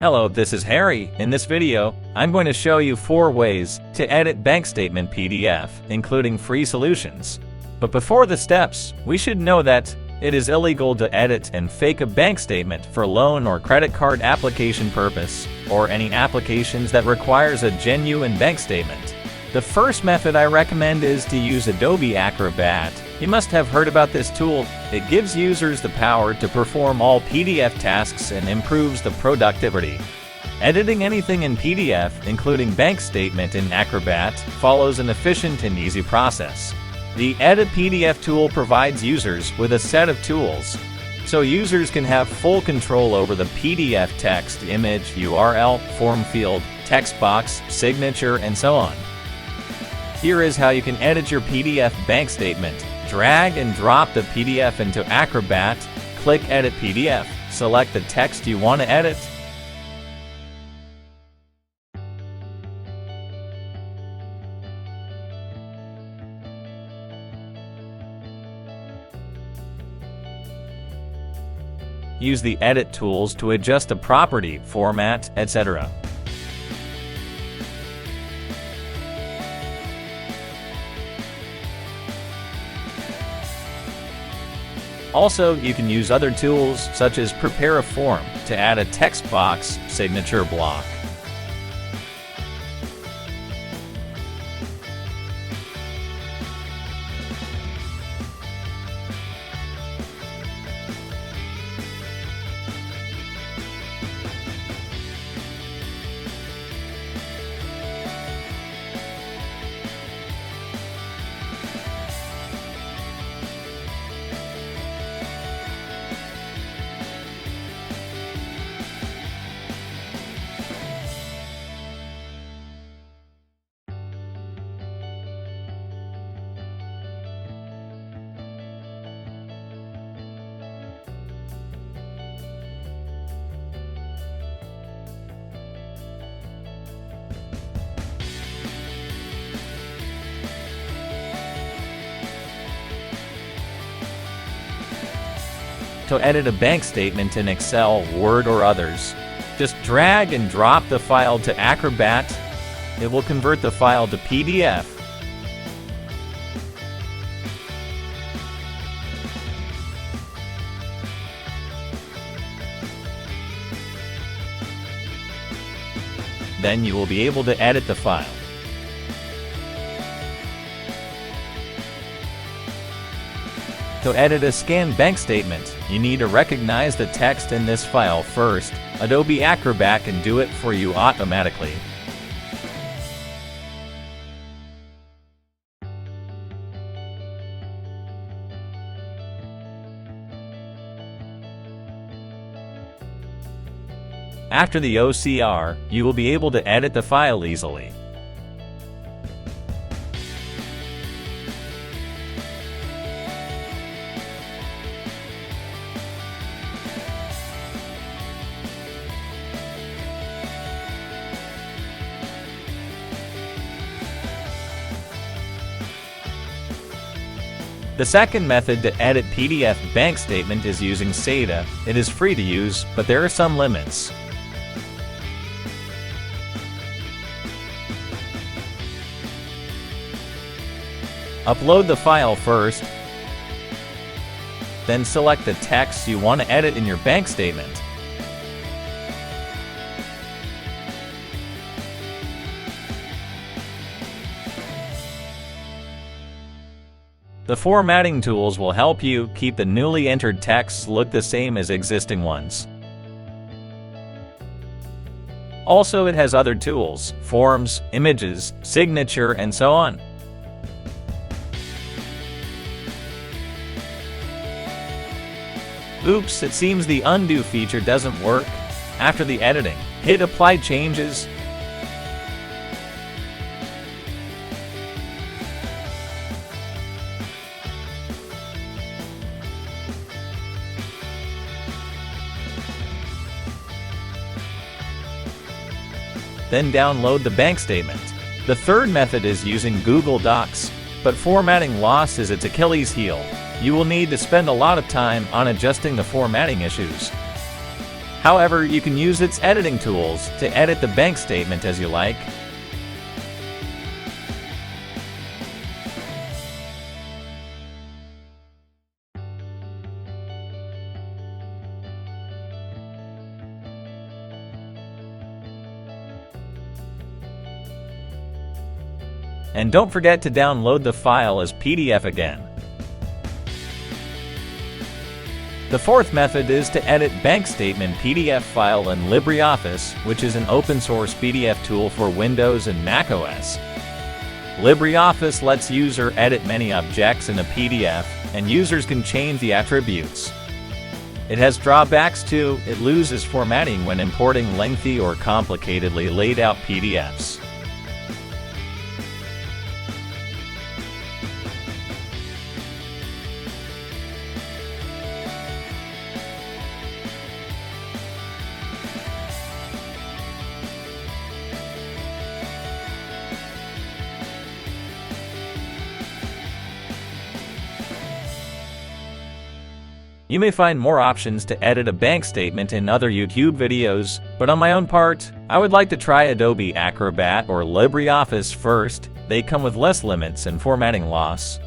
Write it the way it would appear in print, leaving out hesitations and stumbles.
Hello, this is Harry. In this video, I'm going to show you 4 ways to edit bank statement PDF, including free solutions. But before the steps, we should know that it is illegal to edit and fake a bank statement for loan or credit card application purpose, or any applications that requires a genuine bank statement. The first method I recommend is to use Adobe Acrobat. You must have heard about this tool. It gives users the power to perform all PDF tasks and improves the productivity. Editing anything in PDF, including bank statement in Acrobat, follows an efficient and easy process. The Edit PDF tool provides users with a set of tools, so users can have full control over the PDF text, image, URL, form field, text box, signature, and so on. Here is how you can edit your PDF bank statement. Drag and drop the PDF into Acrobat, click Edit PDF, select the text you want to edit. Use the edit tools to adjust the property, format, etc. Also, you can use other tools such as Prepare a Form to add a text box signature block. To edit a bank statement in Excel, Word, or others, just drag and drop the file to Acrobat. It will convert the file to PDF. Then you will be able to edit the file. To edit a scanned bank statement, you need to recognize the text in this file first. Adobe Acrobat can do it for you automatically. After the OCR, you will be able to edit the file easily. The second method to edit PDF bank statement is using Sejda. It is free to use, but there are some limits. Upload the file first, then select the text you want to edit in your bank statement. The formatting tools will help you keep the newly entered texts look the same as existing ones. Also, it has other tools, forms, images, signature, and so on. Oops, it seems the undo feature doesn't work. After the editing, hit Apply Changes. Then download the bank statement. The third method is using Google Docs, but formatting loss is its Achilles heel. You will need to spend a lot of time on adjusting the formatting issues. However, you can use its editing tools to edit the bank statement as you like. And don't forget to download the file as PDF again. The fourth method is to edit bank statement PDF file in LibreOffice, which is an open source PDF tool for Windows and macOS. LibreOffice lets user edit many objects in a PDF, and users can change the attributes. It has drawbacks too. It loses formatting when importing lengthy or complicatedly laid out PDFs. You may find more options to edit a bank statement in other YouTube videos, but on my own part, I would like to try Adobe Acrobat or LibreOffice first. They come with less limits and formatting loss.